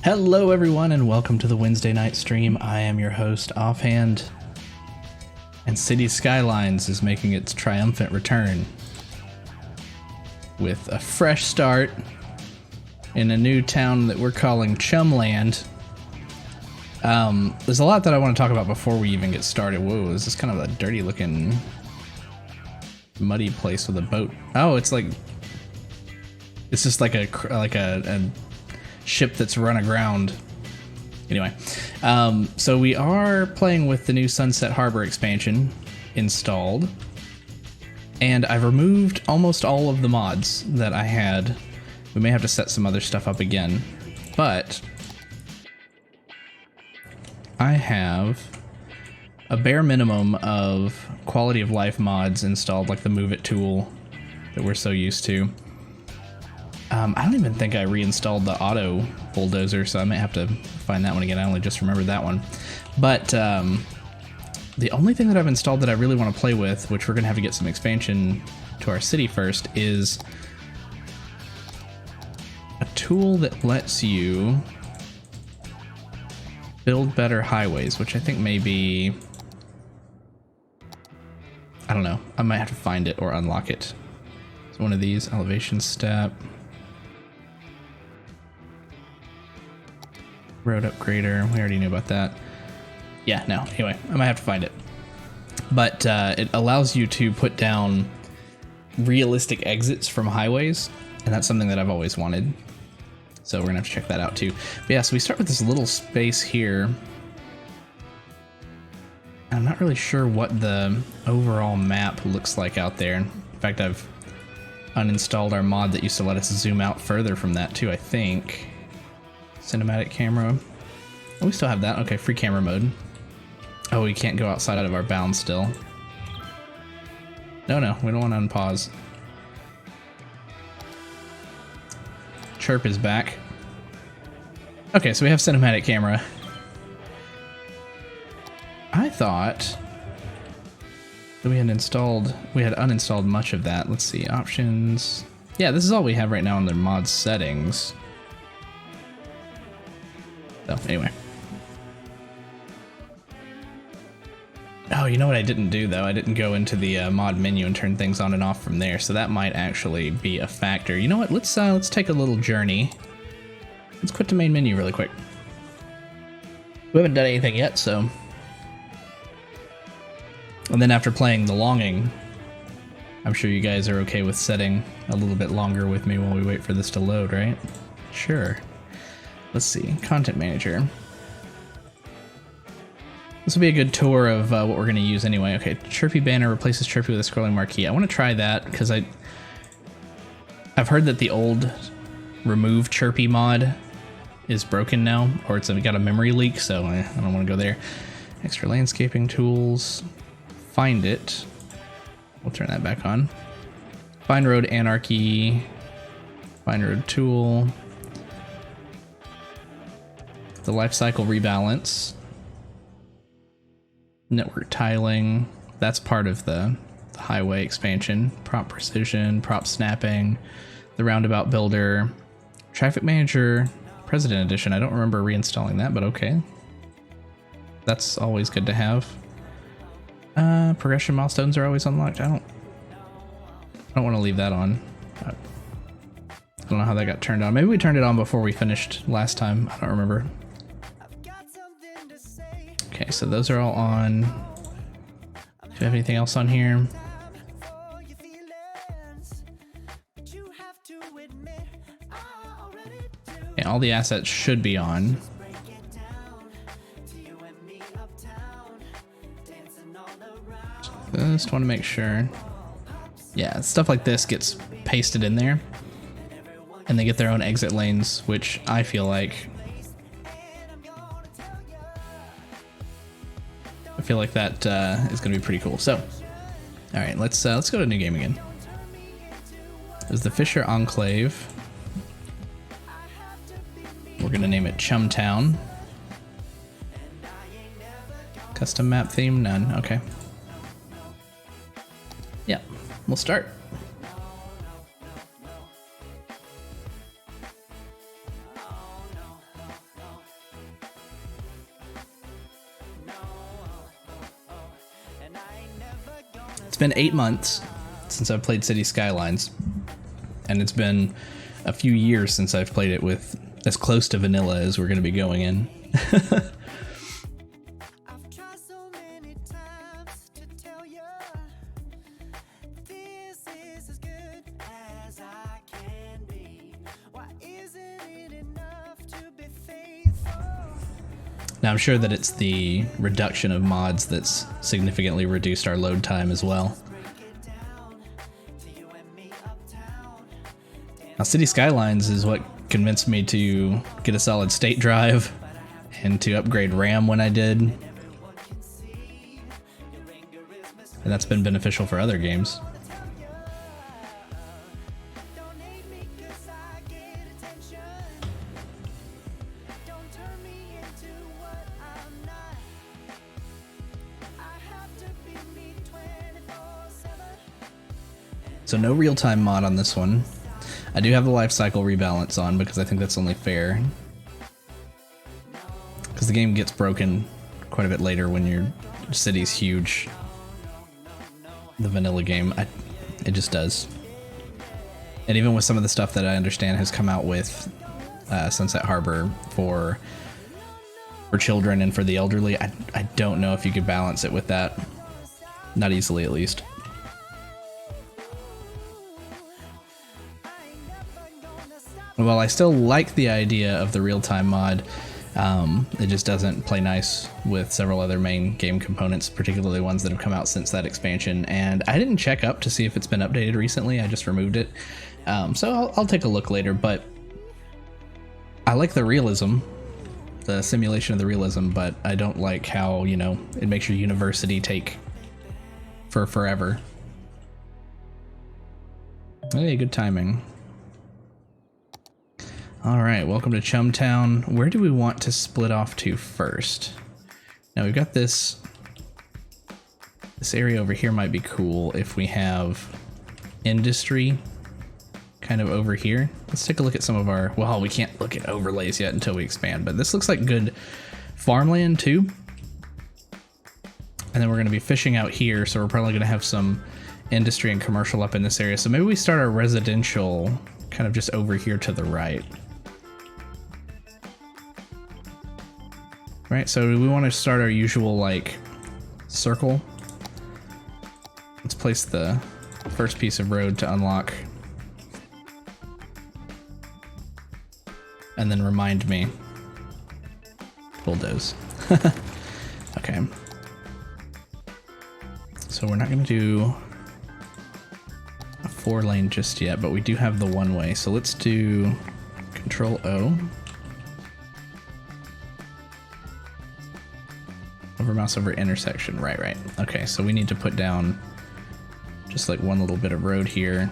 Hello everyone and welcome to the Wednesday night stream. I am your host, Offhand, and City Skylines is making its triumphant return with a fresh start in a new town that we're calling Chumland. There's a lot that I want to talk about before we even get started. Whoa, this is kind of a dirty looking muddy place with a boat. Oh, it's just like a ship that's run aground. Anyway, so we are playing with the new Sunset Harbor expansion installed, and I've removed almost all of the mods that I had. We may have to set some other stuff up again, but I have a bare minimum of quality of life mods installed, like the Move It tool that we're so used to. I don't even think I reinstalled the auto bulldozer, so I might have to find that one again. I only just remembered that one. But the only thing that I've installed that I really want to play with, which we're going to have to get some expansion to our city first, is a tool that lets you build better highways, which I think may be... I don't know. I might have to find it or unlock it. So one of these, elevation step. Road upgrader, we already knew about that. Yeah, no, anyway, I might have to find it. But it allows you to put down realistic exits from highways, and that's something that I've always wanted. So we're gonna have to check that out too. But yeah, so we start with this little space here. I'm not really sure what the overall map looks like out there. In fact, I've uninstalled our mod that used to let us zoom out further from that too, I think. Cinematic camera. Oh, we still have that. Okay, free camera mode. Oh, we can't go outside of our bounds still. No, we don't want to unpause. Chirp is back. Okay, so we have cinematic camera. I thought that we had uninstalled much of that. Let's see, options. Yeah, this is all we have right now in the mod settings. So anyway. Oh, you know what I didn't do though? I didn't go into the mod menu and turn things on and off from there, so that might actually be a factor. You know what? Let's take a little journey. Let's quit the main menu really quick. We haven't done anything yet, so. And then after playing The Longing, I'm sure you guys are okay with setting a little bit longer with me while we wait for this to load, right? Sure. Let's see, content manager. This will be a good tour of what we're going to use anyway. Okay, Chirpy banner replaces Chirpy with a scrolling marquee. I want to try that because I've heard that the old remove Chirpy mod is broken now, or it's got a memory leak, so I don't want to go there. Extra landscaping tools. Find it. We'll turn that back on. Find road anarchy. Find road tool. The life cycle rebalance, network tiling, that's part of the highway expansion, prop precision, prop snapping, the roundabout builder, traffic manager, president edition. I don't remember reinstalling that, but okay. That's always good to have. Progression milestones are always unlocked. I don't want to leave that on. I don't know how that got turned on. Maybe we turned it on before we finished last time. I don't remember. Okay, so those are all on. Do you have anything else on here? Okay, all the assets should be on. Just want to make sure. Yeah, stuff like this gets pasted in there, and they get their own exit lanes, which I feel like that is going to be pretty cool. So, all right, let's go to new game again. There's the Fisher Enclave. We're going to name it Chumtown. Custom map theme, none. Okay. Yeah, we'll start. been 8 months since I've played City Skylines, and it's been a few years since I've played it with as close to vanilla as we're going to be going in. Now, I'm sure that it's the reduction of mods that's significantly reduced our load time as well. Now, City Skylines is what convinced me to get a solid state drive and to upgrade RAM when I did. And that's been beneficial for other games. So no real-time mod on this one. I do have the life cycle rebalance on because I think that's only fair. Because the game gets broken quite a bit later when your city's huge. The vanilla game, it just does. And even with some of the stuff that I understand has come out with Sunset Harbor for children and for the elderly, I don't know if you could balance it with that. Not easily, at least. While I still like the idea of the real-time mod, it just doesn't play nice with several other main game components, particularly ones that have come out since that expansion. And I didn't check up to see if it's been updated recently. I just removed it. So I'll take a look later, but I like the realism, the simulation of the realism, but I don't like how, you know, it makes your university take for forever. Hey, good timing. All right, welcome to Chumtown. Where do we want to split off to first? Now we've got this area over here might be cool if we have industry kind of over here. Let's take a look at some of our, well, we can't look at overlays yet until we expand, but this looks like good farmland too. And then we're going to be fishing out here, so we're probably going to have some industry and commercial up in this area. So maybe we start our residential kind of just over here to the right. Right, so we want to start our usual, like, circle. Let's place the first piece of road to unlock. And then remind me. Bulldoze. Okay. So we're not going to do a 4-lane just yet, but we do have the one-way. So let's do Control O. Over mouse over intersection. Right. Okay, so we need to put down just like one little bit of road here,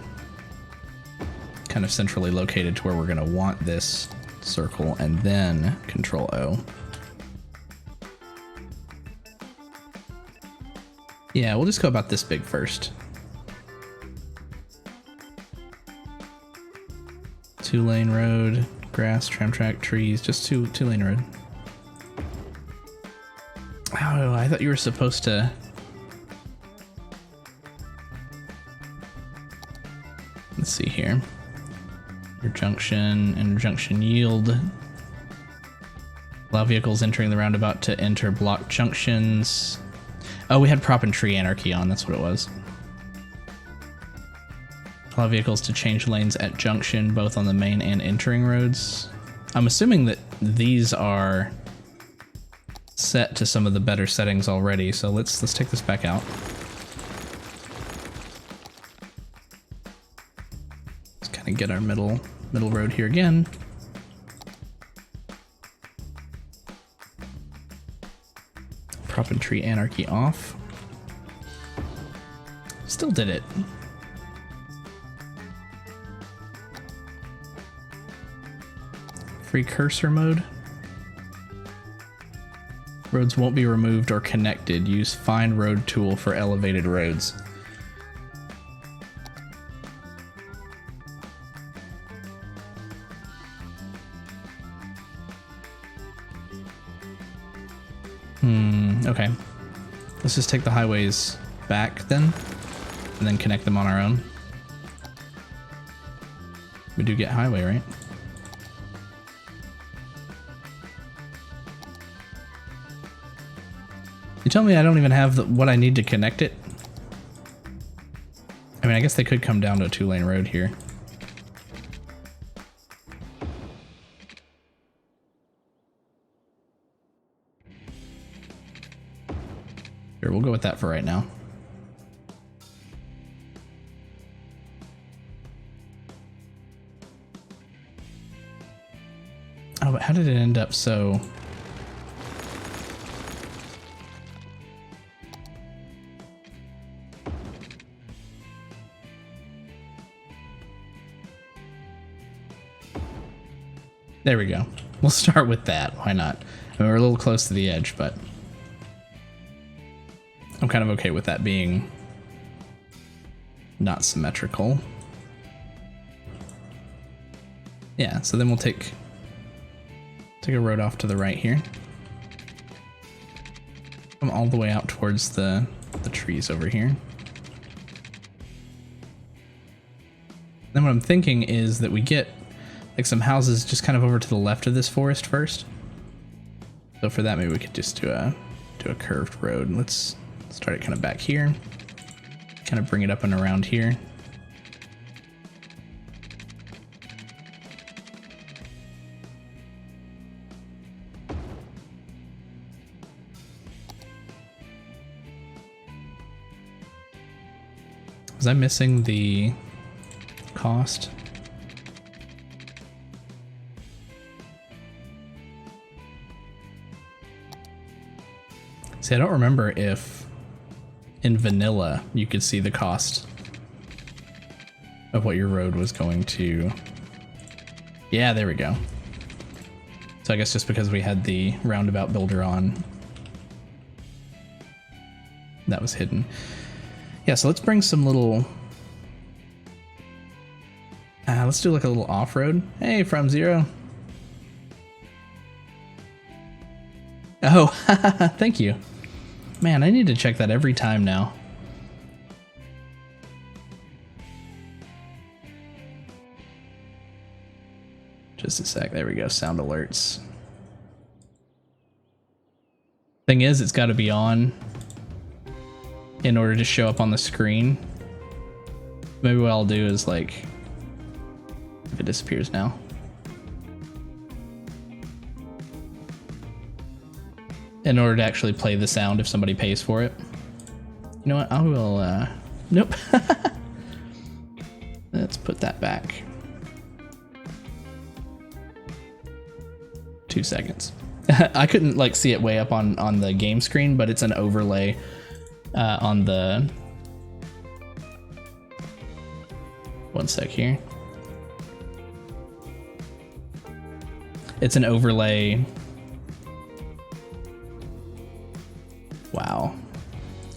kind of centrally located to where we're going to want this circle, and then Control O. Yeah, we'll just go about this big first. 2-lane road, grass, tram track, trees, just two-lane road. Oh, I thought you were supposed to... Let's see here. Interjunction yield. Allow vehicles entering the roundabout to enter block junctions. Oh, we had prop and tree anarchy on, that's what it was. Allow vehicles to change lanes at junction, both on the main and entering roads. I'm assuming that these are set to some of the better settings already, so let's take this back out. Let's kind of get our middle road here again. Prop and tree anarchy off. Still did it. Free cursor mode. Roads won't be removed or connected. Use find road tool for elevated roads. Okay. Let's just take the highways back then. and then connect them on our own. We do get highway, right? You tell me I don't even have what I need to connect it? I mean, I guess they could come down to a 2-lane road here. Sure, we'll go with that for right now. Oh, but how did it end up so... There we go. We'll start with that. Why not? I mean, we're a little close to the edge, but I'm kind of okay with that being not symmetrical. Yeah, so then we'll take a road off to the right here. Come all the way out towards the trees over here. Then what I'm thinking is that we get like some houses just kind of over to the left of this forest first. So for that, maybe we could just do a curved road. Let's start it kind of back here, kind of bring it up and around here. Was I missing the cost? See, I don't remember if in vanilla you could see the cost of what your road was going to. Yeah, there we go. So I guess just because we had the roundabout builder on, that was hidden. Yeah, so let's bring some little... let's do like a little off-road. Hey, From Zero. Oh, thank you. Man, I need to check that every time now. Just a sec. There we go. Sound alerts. Thing is, it's got to be on in order to show up on the screen. Maybe what I'll do is like, if it disappears now. In order to actually play the sound if somebody pays for it. You know what? I will, nope. Let's put that back. 2 seconds. I couldn't like see it way up on the game screen, but it's an overlay on the... 1 sec here. It's an overlay. Wow.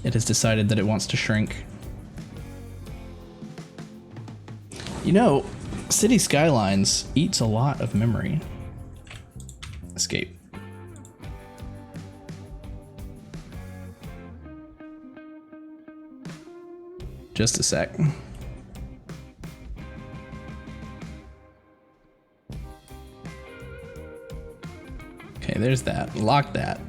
It has decided that it wants to shrink. You know, City Skylines eats a lot of memory. Escape. Just a sec. Okay, there's that. Lock that.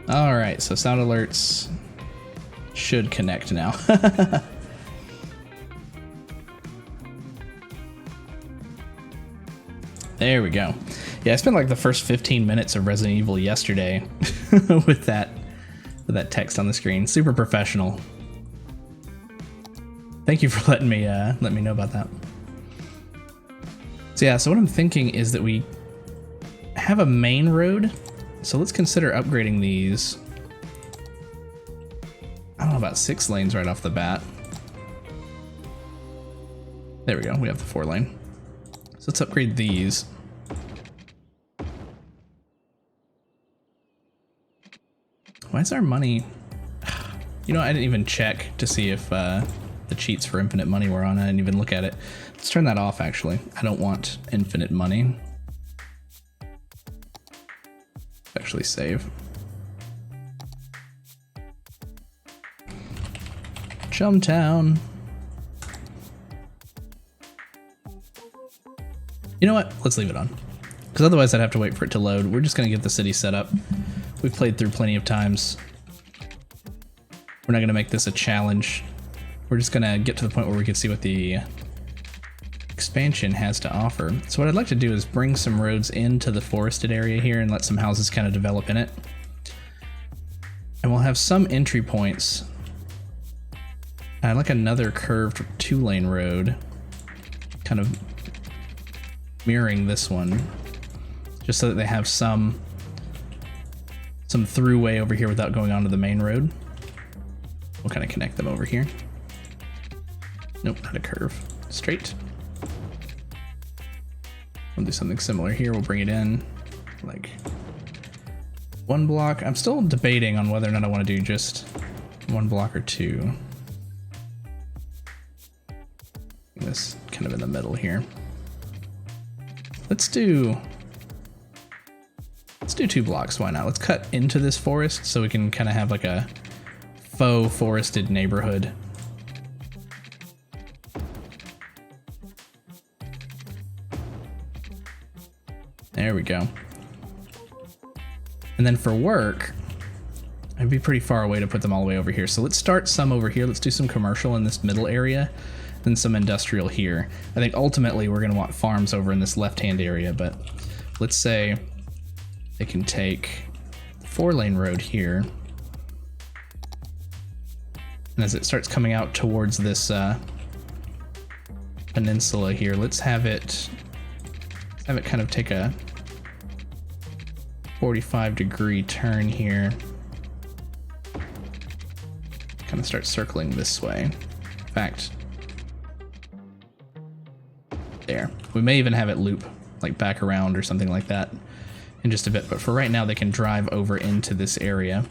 All right, so sound alerts should connect now. There we go. Yeah, I spent like the first 15 minutes of Resident Evil yesterday with that text on the screen. Super professional. Thank you for letting me know about that. So yeah, so what I'm thinking is that we have a main road. So let's consider upgrading these. I don't know, about 6 lanes right off the bat. There we go, we have the 4 lane. So let's upgrade these. Why is our money... You know, I didn't even check to see if the cheats for infinite money were on. I didn't even look at it. Let's turn that off, actually. I don't want infinite money. Actually save. Chumtown. You know what? Let's leave it on. Because otherwise I'd have to wait for it to load. We're just going to get the city set up. We've played through plenty of times. We're not going to make this a challenge. We're just going to get to the point where we can see what the expansion has to offer. So what I'd like to do is bring some roads into the forested area here and let some houses kind of develop in it. And we'll have some entry points. I'd like another curved 2-lane road, kind of mirroring this one, just so that they have some throughway over here without going onto the main road. We'll kind of connect them over here. Nope, not a curve. Straight. We'll do something similar here. We'll bring it in like 1 block. I'm still debating on whether or not I want to do just 1 block or 2. This kind of in the middle here. Let's do 2 blocks. Why not? Let's cut into this forest so we can kind of have like a faux forested neighborhood. There we go. And then for work, I'd be pretty far away to put them all the way over here. So let's start some over here. Let's do some commercial in this middle area, then some industrial here. I think ultimately we're going to want farms over in this left-hand area, but let's say they can take 4-lane road here. And as it starts coming out towards this peninsula here, let's have it kind of take a 45-degree turn here. Kind of start circling this way. In fact, there. We may even have it loop like back around or something like that in just a bit, but for right now they can drive over into this area.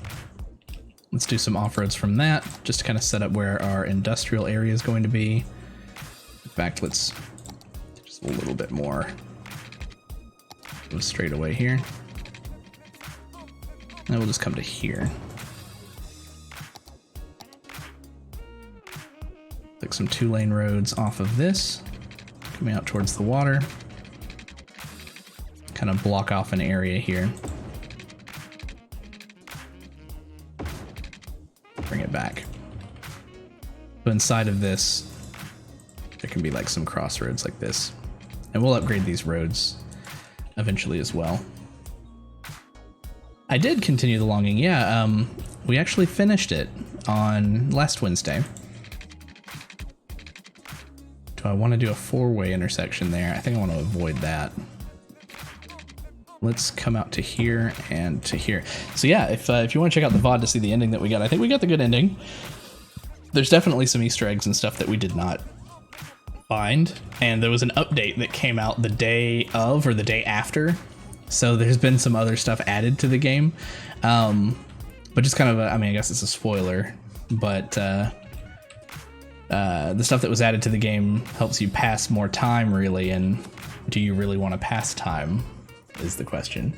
Let's do some off-roads from that, just to kind of set up where our industrial area is going to be. In fact, let's just a little bit more. Go straight away here. And we'll just come to here. Like some 2-lane roads off of this, coming out towards the water. Kind of block off an area here. Bring it back. So inside of this, there can be like some crossroads like this. And we'll upgrade these roads eventually as well. I did continue the longing, yeah. We actually finished it on last Wednesday. Do I want to do a 4-way intersection there? I think I want to avoid that. Let's come out to here and to here. So yeah, if you want to check out the VOD to see the ending that we got, I think we got the good ending. There's definitely some Easter eggs and stuff that we did not find, and there was an update that came out the day of or the day after. So there's been some other stuff added to the game, but just kind of I mean, I guess it's a spoiler, but the stuff that was added to the game helps you pass more time, really, and do you really want to pass time is the question.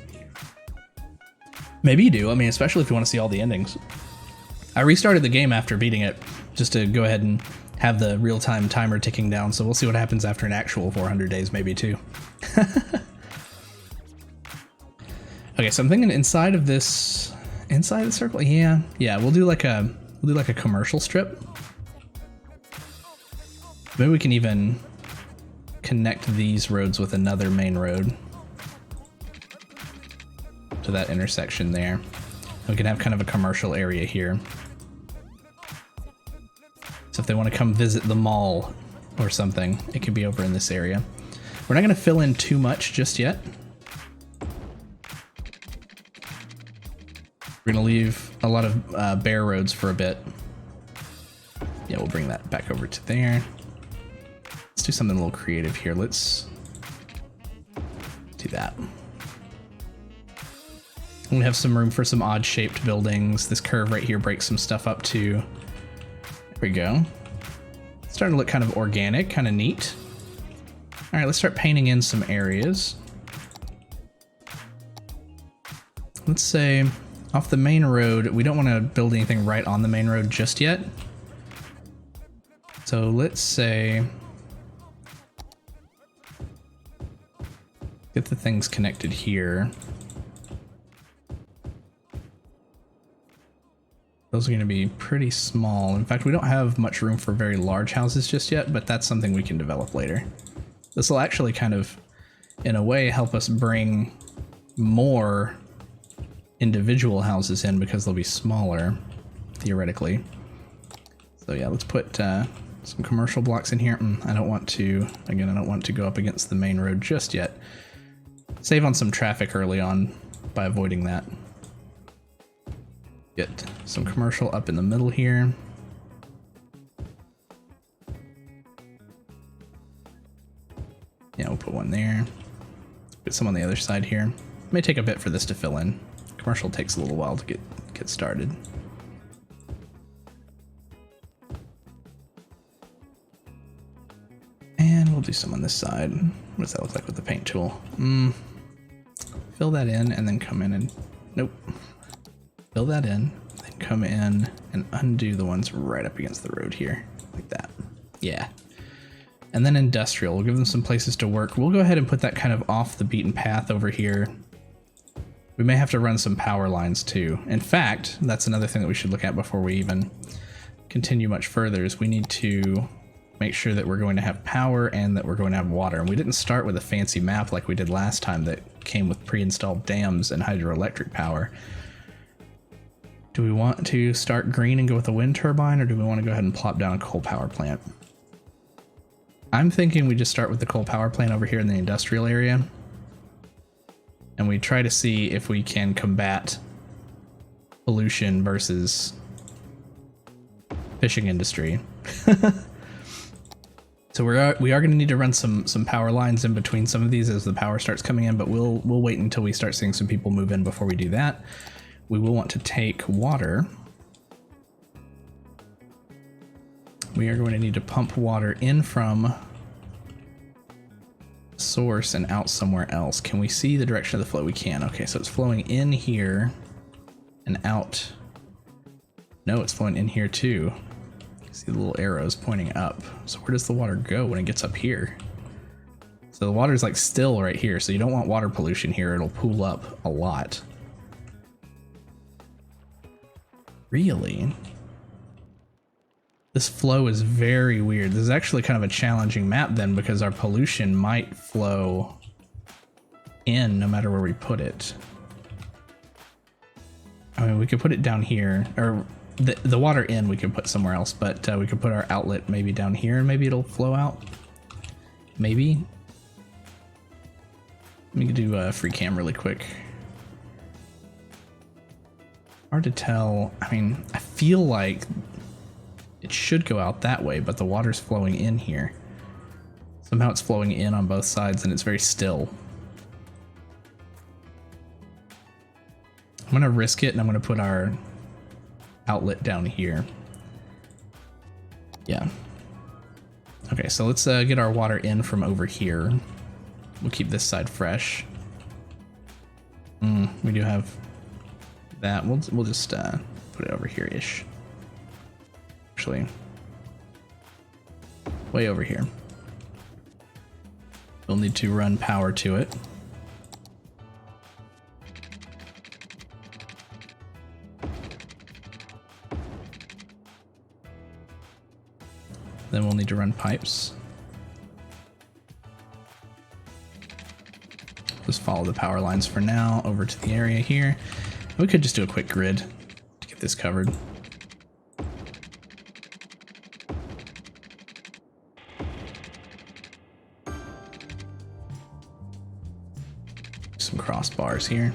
Maybe you do. I mean, especially if you want to see all the endings. I restarted the game after beating it just to go ahead and have the real-time timer ticking down, so we'll see what happens after an actual 400 days, maybe, too. Okay, so I'm thinking inside of the circle, yeah, we'll do like a commercial strip. Maybe we can even connect these roads with another main road to that intersection there. We can have kind of a commercial area here. So if they want to come visit the mall or something, it could be over in this area. We're not going to fill in too much just yet. We're going to leave a lot of bare roads for a bit. Yeah, we'll bring that back over to there. Let's do something a little creative here. Let's do that. We have some room for some odd shaped buildings. This curve right here breaks some stuff up too. There we go. It's starting to look kind of organic, kind of neat. All right, let's start painting in some areas. Let's say off the main road, we don't want to build anything right on the main road just yet. So let's say get the things connected here. Those are going to be pretty small. In fact, we don't have much room for very large houses just yet, but that's something we can develop later. This will actually kind of, in a way, help us bring more individual houses in because they'll be smaller, theoretically. So yeah, let's put some commercial blocks in here. I don't want to, again, I don't want to go up against the main road just yet. Save on some traffic early on by avoiding that. Get some commercial up in the middle here. Yeah, we'll put one there. Put some on the other side here. It may take a bit for this to fill in. Commercial takes a little while to get started. And we'll do some on this side. What does that look like with the paint tool? Fill that in and then come in and... Nope. Fill that in, then come in and undo the ones right up against the road here. Like that. Yeah. And then industrial. We'll give them some places to work. We'll go ahead and put that kind of off the beaten path over here. We may have to run some power lines too. In fact, that's another thing that we should look at before we even continue much further, is we need to make sure that we're going to have power and that we're going to have water. And we didn't start with a fancy map like we did last time that came with pre-installed dams and hydroelectric power. Do we want to start green and go with a wind turbine, or do we want to go ahead and plop down a coal power plant? I'm thinking we just start with the coal power plant over here in the industrial area. And we try to see if we can combat pollution versus fishing industry. So we are going to need to run some power lines in between some of these as the power starts coming in, but we'll wait until we start seeing some people move in before we do that. We will want to take water. We are going to need to pump water in from source and out somewhere else. Can we see the direction of the flow? We can. Okay, so it's flowing in here and out. No, it's flowing in here too. See the little arrows pointing up. So where does the water go when it gets up here? So the water's like still right here, so you don't want water pollution here. It'll pool up a lot. Really? This flow is very weird. This is actually kind of a challenging map then, because our pollution might flow in no matter where we put it. I mean, we could put it down here, or the water in we could put somewhere else, but we could put our outlet maybe down here and maybe it'll flow out. Maybe. Let me do a free cam really quick. Hard to tell. I mean, I feel like it should go out that way, but the water's flowing in here. Somehow it's flowing in on both sides and it's very still. I'm gonna risk it and I'm gonna put our outlet down here. Yeah. Okay, so let's get our water in from over here. We'll keep this side fresh. We do have that. We'll just put it over here-ish. Actually, way over here. We'll need to run power to it. Then we'll need to run pipes. Just follow the power lines for now over to the area here. We could just do a quick grid to get this covered. Some crossbars here.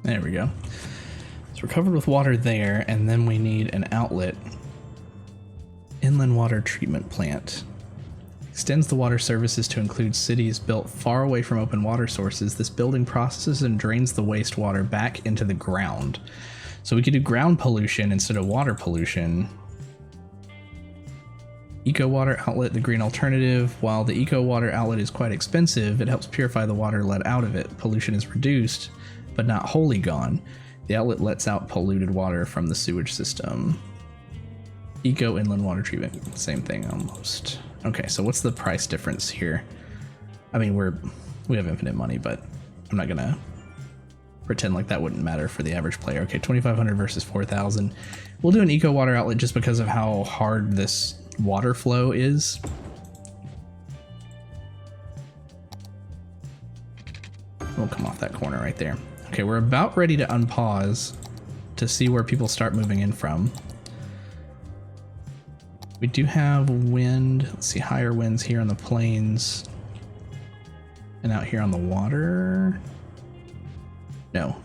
There we go. So we're covered with water there, and then we need an outlet. Inland water treatment plant. Extends the water services to include cities built far away from open water sources. This building processes and drains the wastewater back into the ground. So we could do ground pollution instead of water pollution. Eco water outlet, the green alternative. While the eco water outlet is quite expensive, it helps purify the water let out of it. Pollution is reduced, but not wholly gone. The outlet lets out polluted water from the sewage system. Eco inland water treatment, same thing almost. Okay, so what's the price difference here? I mean, we have infinite money, but I'm not gonna pretend like that wouldn't matter for the average player. Okay, 2,500 versus 4,000. We'll do an eco water outlet just because of how hard this water flow is. We'll come off that corner right there. Okay, we're about ready to unpause to see where people start moving in from. We do have wind. Let's see, higher winds here on the plains and out here on the water. No,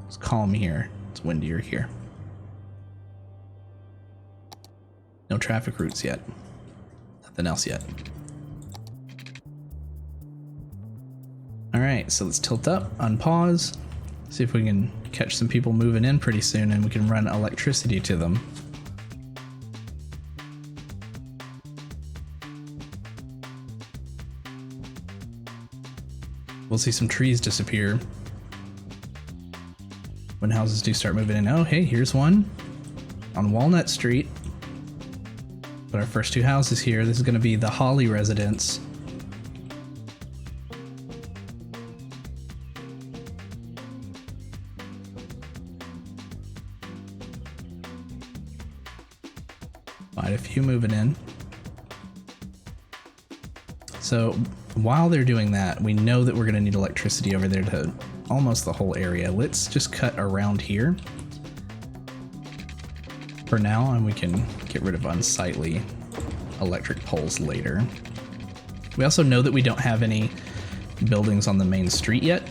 it's calm here. It's windier here. No traffic routes yet. Nothing else yet. All right, so let's tilt up, unpause, see if we can catch some people moving in pretty soon and we can run electricity to them. We'll see some trees disappear when houses do start moving in. Oh, hey, here's one on Walnut Street. But our first two houses here, this is going to be the Holly residence. Quite a few moving in. So while they're doing that, we know that we're going to need electricity over there to almost the whole area. Let's just cut around here for now, and we can get rid of unsightly electric poles later. We also know that we don't have any buildings on the main street yet,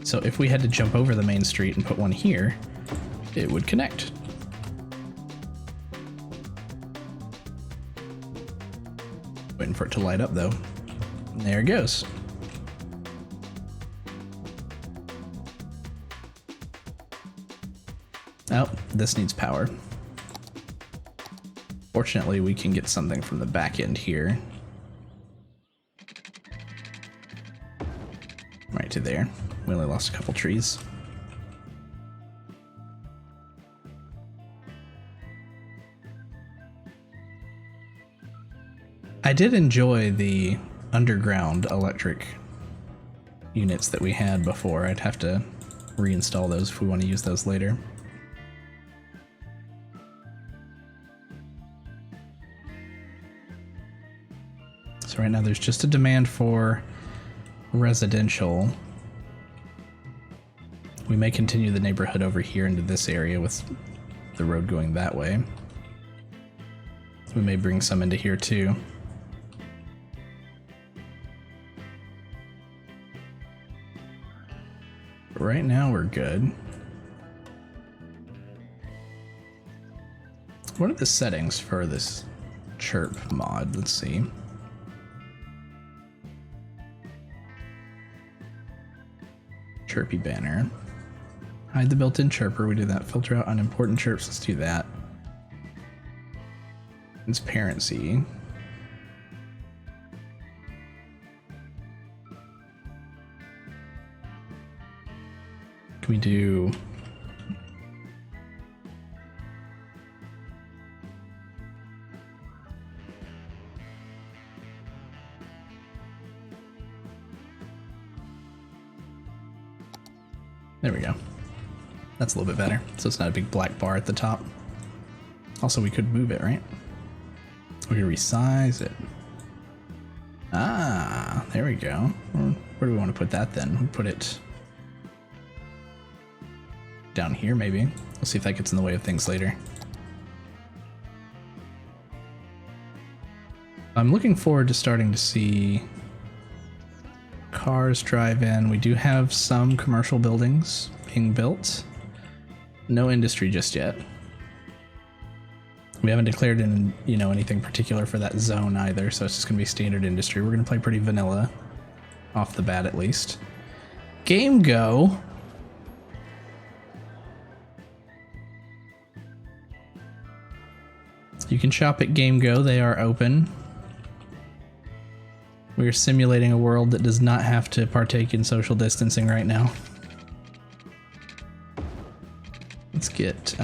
so if we had to jump over the main street and put one here, it would connect. Waiting for it to light up though. And there it goes. Oh, this needs power. Fortunately, we can get something from the back end here. Right to there. We only lost a couple trees. I did enjoy the underground electric units that we had before. I'd have to reinstall those if we want to use those later. So right now there's just a demand for residential. We may continue the neighborhood over here into this area with the road going that way. We may bring some into here too. But right now we're good. What are the settings for this chirp mod? Let's see. Chirpy banner. Hide the built-in chirper. We do that. Filter out unimportant chirps. Let's do that. Transparency. Can we do... There we go. That's a little bit better. So it's not a big black bar at the top. Also, we could move it, right? We could resize it. Ah, there we go. Where do we want to put that then? We'll put it down here, maybe. We'll see if that gets in the way of things later. I'm looking forward to starting to see cars drive in. We do have some commercial buildings being built. No industry just yet. We haven't declared in, anything particular for that zone either, so it's just gonna be standard industry. We're gonna play pretty vanilla off the bat at least. Game go. You can shop at Game Go. They are open. We are simulating a world that does not have to partake in social distancing right now. Let's get,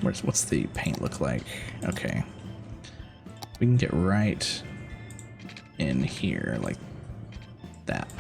what's the paint look like? Okay. We can get right in here, like that.